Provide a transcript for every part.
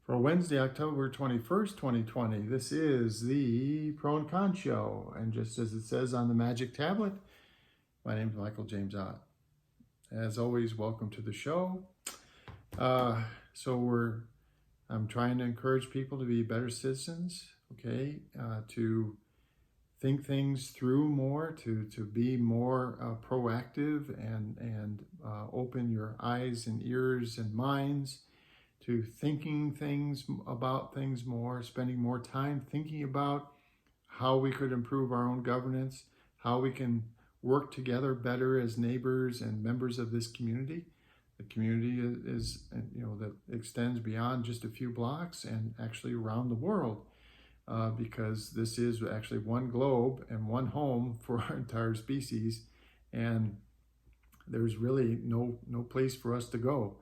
For Wednesday, October 21st, 2020, this is the Pro and Con Show. And just as it says on the magic tablet, my name is Michael James Ott. As always, welcome to the show. I'm trying to encourage people to be better citizens, to think things through more, to be more proactive and open your eyes and ears and minds to thinking about things more, spending more time thinking about how we could improve our own governance, how we can work together better as neighbors and members of this community. The community is, that extends beyond just a few blocks and actually around the world, because this is actually one globe and one home for our entire species, and there's really no place for us to go.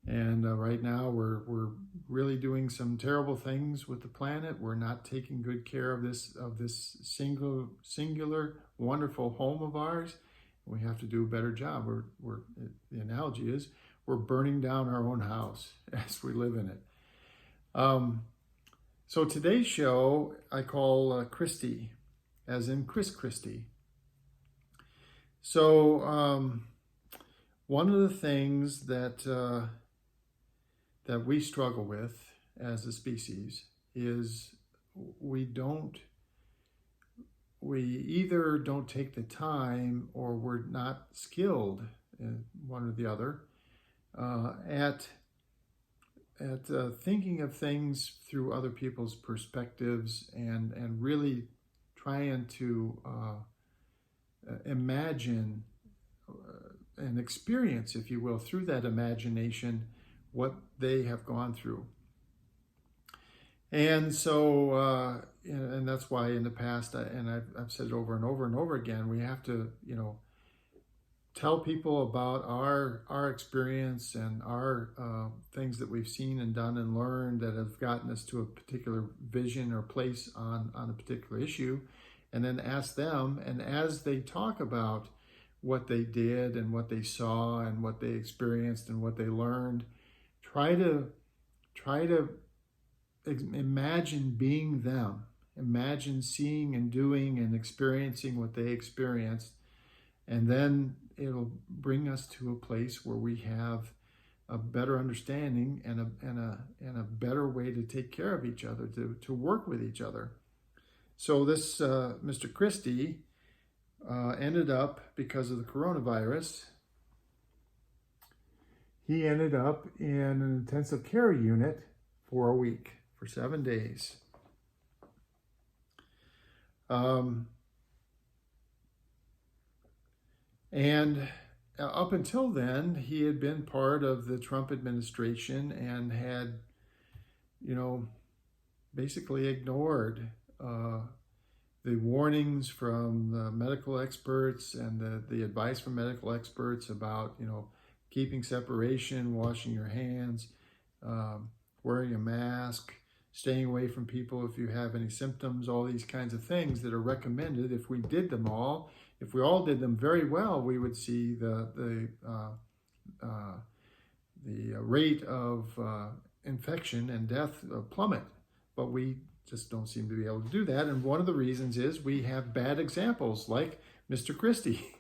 And right now we're really doing some terrible things with the planet. We're not taking good care of this singular wonderful home of ours. We have to do a better job. The analogy is we're burning down our own house as we live in it. So today's show I call CHRISTIE, as in Christie. So one of the things that we struggle with as a species is we either don't take the time, or we're not skilled in one or the other at thinking of things through other people's perspectives and really trying to imagine and experience, if you will, through that imagination, what they have gone through. And so, and that's why in the past, I've said it over and over and over again, we have to, tell people about our experience and our things that we've seen and done and learned that have gotten us to a particular vision or place on a particular issue, and then ask them, and as they talk about what they did and what they saw and what they experienced and what they learned, try to imagine being them. Imagine seeing and doing and experiencing what they experienced, and then it'll bring us to a place where we have a better understanding and a better way to take care of each other, to work with each other. So this Mr. CHRISTIE ended up, because of the coronavirus, he ended up in an intensive care unit for a week, for 7 days. And up until then, he had been part of the Trump administration and had, basically ignored the warnings from the medical experts and the advice from medical experts about, keeping separation, washing your hands, wearing a mask, staying away from people if you have any symptoms, all these kinds of things that are recommended. If we did them all, if we all did them very well, we would see the rate of infection and death plummet. But we just don't seem to be able to do that. And one of the reasons is we have bad examples like Mr. CHRISTIE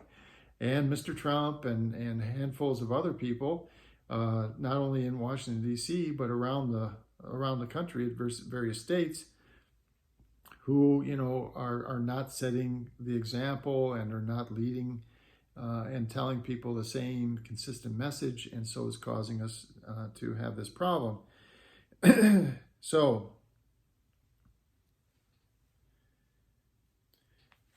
and Mr. Trump and handfuls of other people, not only in Washington, D.C., but around the country at various states, who, are not setting the example and are not leading and telling people the same consistent message, and so is causing us to have this problem. So,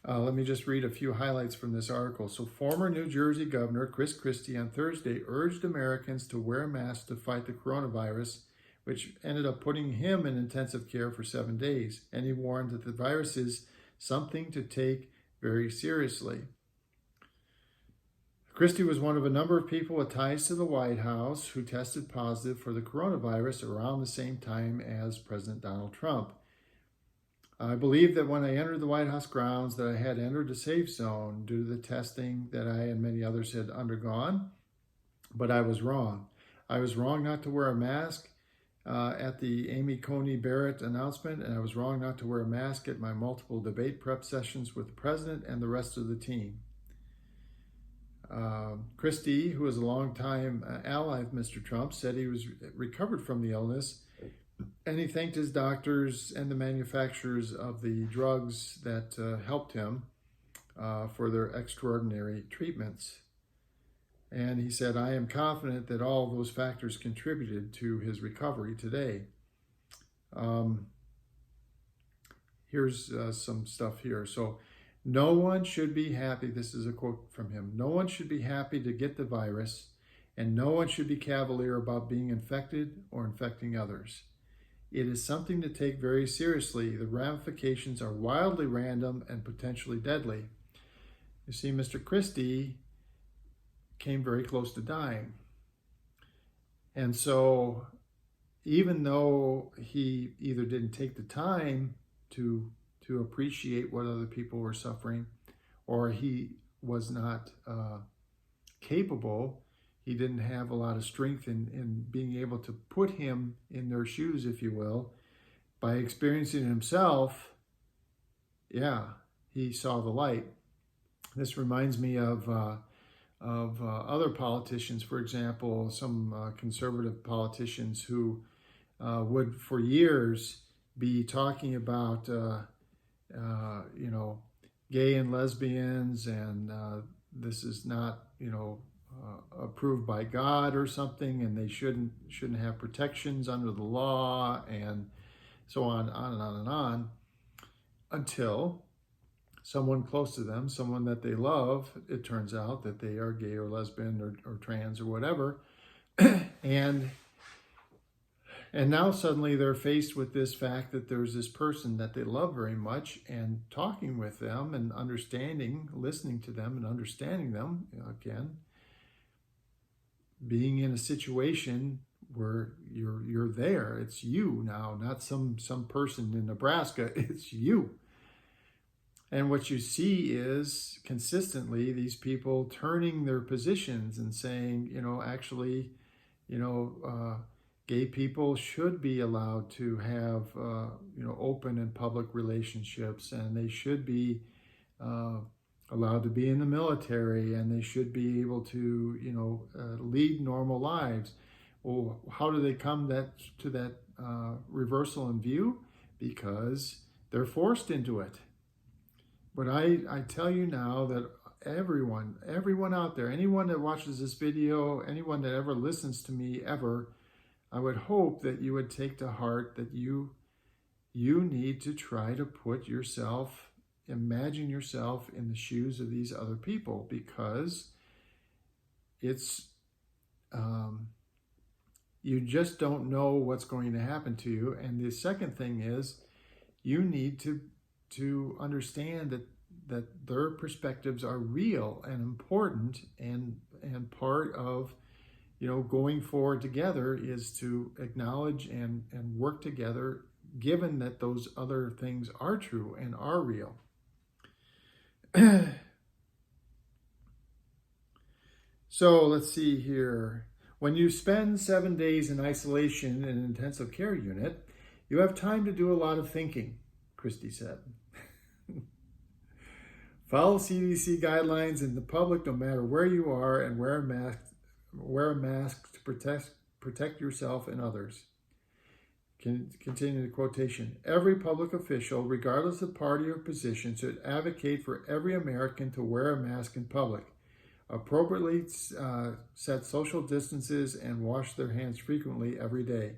let me just read a few highlights from this article. So, former New Jersey Governor Chris Christie on Thursday urged Americans to wear masks to fight the coronavirus, which ended up putting him in intensive care for 7 days. And he warned that the virus is something to take very seriously. Christie was one of a number of people with ties to the White House who tested positive for the coronavirus around the same time as President Donald Trump. I believe that when I entered the White House grounds that I had entered a safe zone due to the testing that I and many others had undergone, but I was wrong. I was wrong not to wear a mask. at the Amy Coney Barrett announcement, and I was wrong not to wear a mask at my multiple debate prep sessions with the president and the rest of the team. CHRISTIE, who is a longtime ally of Mr. Trump, said he was recovered from the illness, and he thanked his doctors and the manufacturers of the drugs that helped him for their extraordinary treatments. And he said, I am confident that all those factors contributed to his recovery today. Here's some stuff here. So, no one should be happy. This is a quote from him. No one should be happy to get the virus, and no one should be cavalier about being infected or infecting others. It is something to take very seriously. The ramifications are wildly random and potentially deadly. You see, Mr. CHRISTIE came very close to dying. And so even though he either didn't take the time to appreciate what other people were suffering, or he was not capable, he didn't have a lot of strength in being able to put him in their shoes, if you will, by experiencing it himself, he saw the light. This reminds me of other politicians, for example, some conservative politicians who would for years be talking about, gay and lesbians, and this is not, approved by God or something, and they shouldn't have protections under the law, and so on and on and on, until someone close to them, someone that they love, it turns out that they are gay or lesbian or trans or whatever, and now suddenly they're faced with this fact that there's this person that they love very much, and talking with them and listening to them and understanding them, again, being in a situation where you're there. It's you now, not some person in Nebraska. It's you. And what you see is consistently these people turning their positions and saying, gay people should be allowed to have, open and public relationships, and they should be allowed to be in the military, and they should be able to, lead normal lives. Well, how do they come to that reversal in view? Because they're forced into it. But I tell you now that everyone out there, anyone that watches this video, anyone that ever listens to me ever, I would hope that you would take to heart that you need to try to imagine yourself in the shoes of these other people, because it's, you just don't know what's going to happen to you. And the second thing is, you need to understand that their perspectives are real and important, and part of going forward together is to acknowledge and work together, given that those other things are true and are real. So let's see here. When you spend 7 days in isolation in an intensive care unit, you have time to do a lot of thinking, CHRISTIE said. Follow CDC guidelines in the public, no matter where you are, and wear a mask to protect yourself and others. Continue the quotation. Every public official, regardless of party or position, should advocate for every American to wear a mask in public, appropriately set social distances, and wash their hands frequently every day.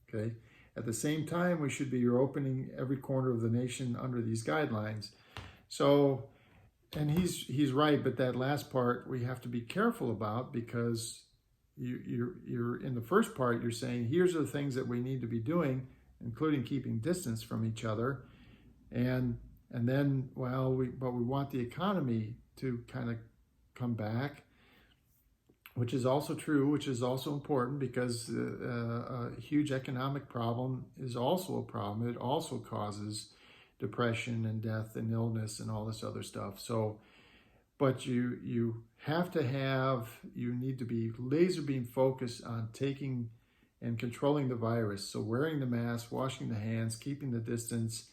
Okay. At the same time, we should be opening every corner of the nation under these guidelines. So, and he's right, but that last part we have to be careful about, because you're in the first part, you're saying, here's the things that we need to be doing, including keeping distance from each other. And then, but we want the economy to kind of come back, which is also true, which is also important, because a huge economic problem is also a problem. It also causes depression and death and illness and all this other stuff. So, but you need to be laser beam focused on taking and controlling the virus. So wearing the mask, washing the hands, keeping the distance,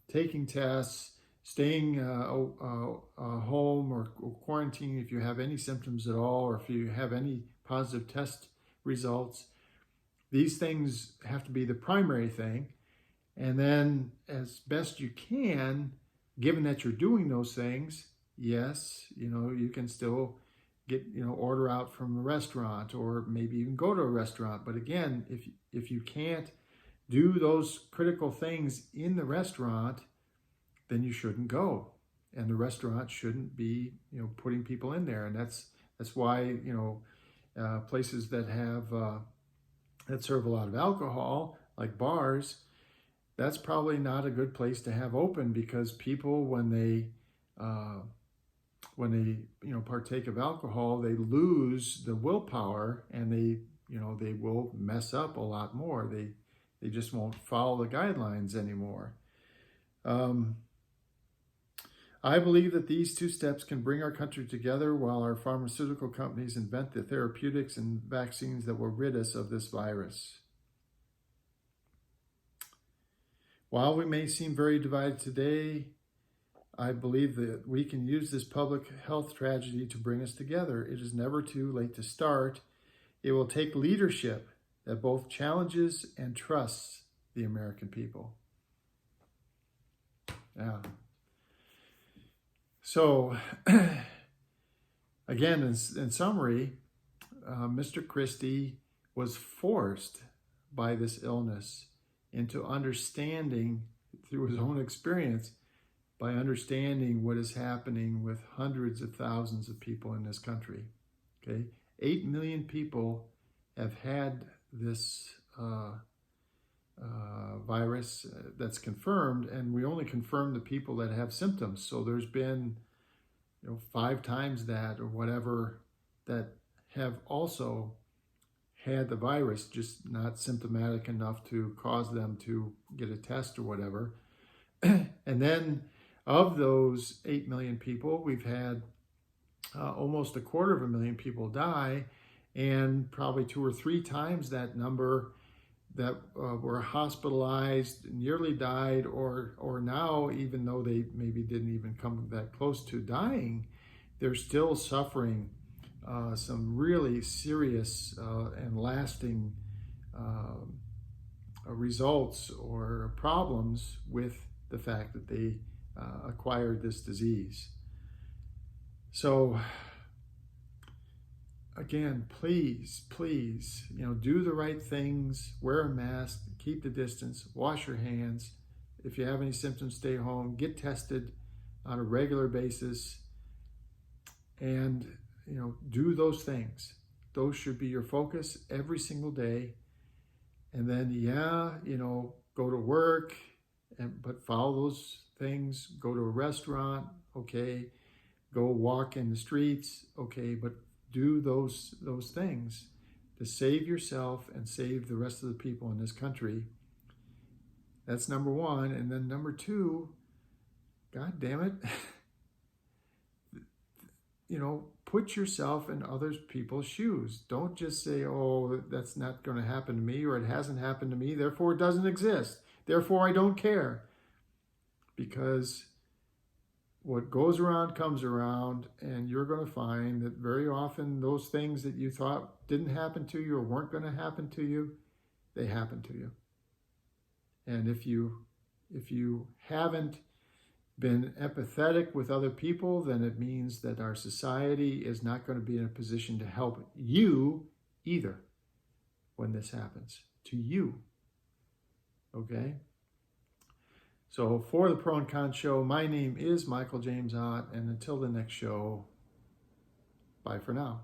taking tests, staying home or quarantining if you have any symptoms at all, or if you have any positive test results. These things have to be the primary thing. And then as best you can, given that you're doing those things, yes, you can still get, order out from a restaurant, or maybe even go to a restaurant. But again, if you can't do those critical things in the restaurant, then you shouldn't go. And the restaurant shouldn't be, putting people in there. And that's why, places that have, that serve a lot of alcohol, like bars, that's probably not a good place to have open, because people, when they partake of alcohol, they lose the willpower, and they will mess up a lot more. They just won't follow the guidelines anymore. I believe that these two steps can bring our country together while our pharmaceutical companies invent the therapeutics and vaccines that will rid us of this virus. While we may seem very divided today, I believe that we can use this public health tragedy to bring us together. It is never too late to start. It will take leadership that both challenges and trusts the American people. Yeah. So, again, in summary, Mr. Christie was forced by this illness into understanding, through his own experience, by understanding what is happening with hundreds of thousands of people in this country. Okay, 8 million people have had this virus that's confirmed, and we only confirm the people that have symptoms. So there's been 5 times that, or whatever, that have also had the virus, just not symptomatic enough to cause them to get a test or whatever. And then of those 8 million people, we've had almost 250,000 people die, and probably 2 or 3 times that number that were hospitalized, nearly died, or now, even though they maybe didn't even come that close to dying, they're still suffering some really serious and lasting results or problems with the fact that they acquired this disease. So again, please, do the right things, wear a mask, keep the distance, wash your hands. If you have any symptoms, stay home, get tested on a regular basis, and do those things. Those should be your focus every single day. And then, go to work, but follow those things. Go to a restaurant, okay. Go walk in the streets, okay. But do those things to save yourself and save the rest of the people in this country. That's number 1. And then number 2, God damn it, put yourself in other people's shoes. Don't just say, oh, that's not going to happen to me, or it hasn't happened to me, therefore it doesn't exist. Therefore I don't care. Because what goes around comes around, and you're going to find that very often those things that you thought didn't happen to you or weren't going to happen to you, they happen to you. And if you haven't been empathetic with other people, then it means that our society is not going to be in a position to help you either when this happens to you. Okay? So for the Pro and Con Show, my name is Michael James Ott, and until the next show, bye for now.